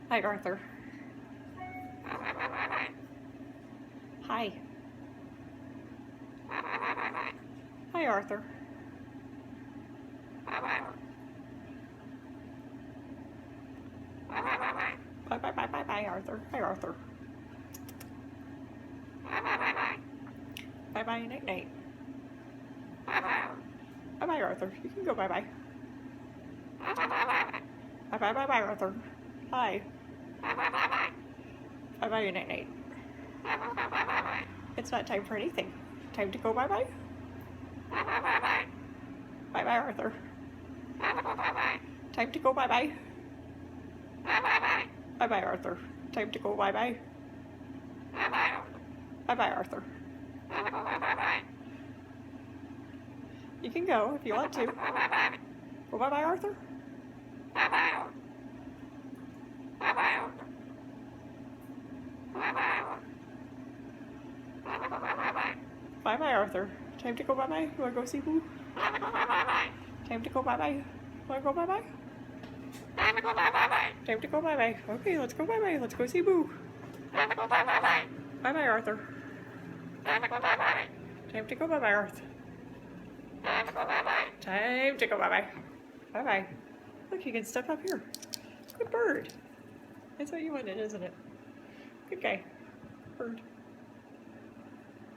Hi, Arthur. Hi. Hi, Arthur. Bye, bye, bye, bye, bye, Arthur. Hi, Arthur. Bye, bye, night, night. Bye, bye, Arthur. You can go bye, bye. Bye, bye, bye, bye, Arthur. Hi. Bye, bye, night, night. It's not time for anything. Time to go bye, bye. Bye, bye, Arthur. Time to go bye, bye. Bye, bye, Arthur. Time to go bye, bye. Bye, bye, Arthur. You can go if you want to. Go bye, bye, Arthur. Bye, bye, Arthur. Time to go bye, bye. You wanna go see who? Time to go bye, bye. Wanna go bye, bye? Time to go bye, bye. Okay, let's go bye, bye. Let's go see Boo. Bye, bye, Arthur. Time to go bye, bye, Arthur. Time to go bye, bye. Bye, bye. Look, you can step up here. Good bird. That's what you wanted, isn't it? Good guy. Bird.